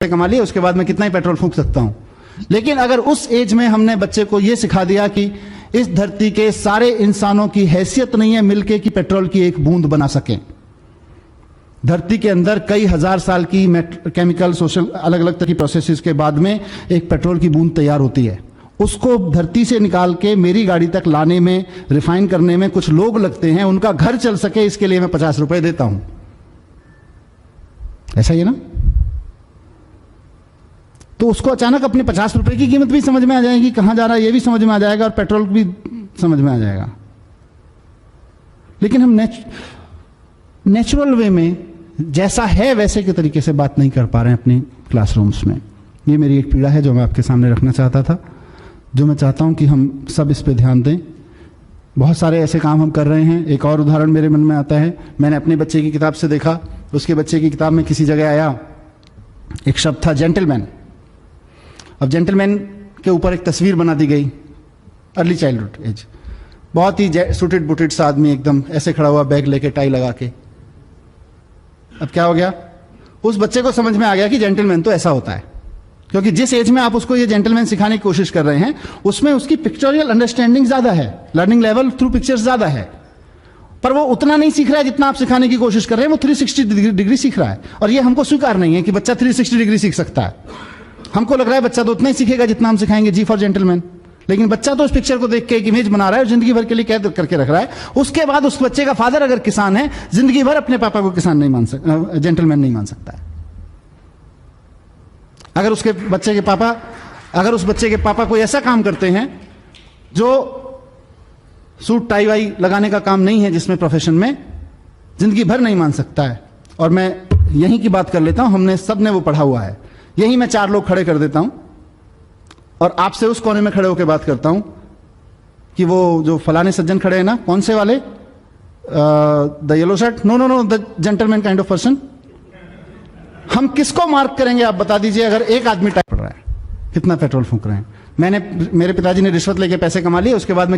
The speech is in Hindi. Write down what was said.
कमा लिया, उसके बाद मैं कितना ही पेट्रोल फूंक सकता हूं। लेकिन अगर उस एज में हमने बच्चे को यह सिखा दिया कि इस धरती के सारे इंसानों की हैसियत नहीं है मिलके कि पेट्रोल की एक बूंद बना सकें। धरती के अंदर कई हजार साल की केमिकल सोशल अलग अलग तरह की प्रोसेसेस के बाद में एक पेट्रोल की बूंद तैयार होती है। उसको धरती से निकाल के मेरी गाड़ी तक लाने में, रिफाइन करने में कुछ लोग लगते हैं, उनका घर चल सके इसके लिए मैं 50 रुपए देता हूं। ऐसा ही है ना? तो उसको अचानक अपने 50 रुपए की कीमत भी समझ में आ जाएगी, कहां जा रहा है ये भी समझ में आ जाएगा, और पेट्रोल भी समझ में आ जाएगा। लेकिन हम नेचुरल वे में जैसा है वैसे के तरीके से बात नहीं कर पा रहे हैं अपनी क्लासरूम्स में। ये मेरी एक पीड़ा है जो मैं आपके सामने रखना चाहता था, जो मैं चाहता हूं कि हम सब इस पे ध्यान दें। बहुत सारे ऐसे काम हम कर रहे हैं। एक और उदाहरण मेरे मन में आता है, मैंने अपने बच्चे की किताब से देखा, उसके बच्चे की किताब में किसी जगह आया एक शब्द था जेंटलमैन। अब जेंटलमैन के ऊपर एक तस्वीर बना दी गई, अर्ली चाइल्डहुड एज, बहुत ही सूटेड बुटेड सा आदमी, एकदम ऐसे खड़ा हुआ, बैग लेके, टाई लगा के। अब क्या हो गया, उस बच्चे को समझ में आ गया कि जेंटलमैन तो ऐसा होता है, क्योंकि जिस एज में आप उसको ये जेंटलमैन सिखाने की कोशिश कर रहे हैं उसमें उसकी पिक्चोरियल अंडरस्टैंडिंग ज्यादा है, लर्निंग लेवल थ्रू पिक्चर्स ज्यादा है, पर वो उतना नहीं सीख रहा है जितना आप सिखाने की कोशिश कर रहे हैं। वो 360 डिग्री सीख रहा है, और ये हमको स्वीकार नहीं है कि बच्चा 360 डिग्री सीख सकता है। हमको लग रहा है बच्चा तो उतना ही सीखेगा जितना हम सिखाएंगे, जी फॉर जेंटलमैन। लेकिन बच्चा तो उस पिक्चर को देख के एक इमेज बना रहा है और जिंदगी भर के लिए कैद करके रख रहा है। उसके बाद उस बच्चे का फादर अगर किसान है, जिंदगी भर अपने पापा को किसान नहीं मान सकता, जेंटलमैन नहीं मान सकता है। अगर उस बच्चे के पापा कोई ऐसा काम करते हैं जो सूट टाई वाई लगाने का काम नहीं है, जिसमें प्रोफेशन में, जिंदगी भर नहीं मान सकता है। और मैं यहीं की बात कर लेता हूं, हमने सबने वो पढ़ा हुआ है। यहीं मैं 4 लोग खड़े कर देता हूं और आपसे उस कोने में खड़े होकर बात करता हूं कि वो जो फलाने सज्जन खड़े हैं ना, कौन से वाले, the yellow shirt, no, the gentleman kind of person. हम किसको मार्क करेंगे आप बता दीजिए। अगर एक आदमी टाइप पड़ रहा है, कितना पेट्रोल फूंक रहे हैं। मेरे पिताजी ने रिश्वत लेके पैसे कमा लिए, उसके बाद में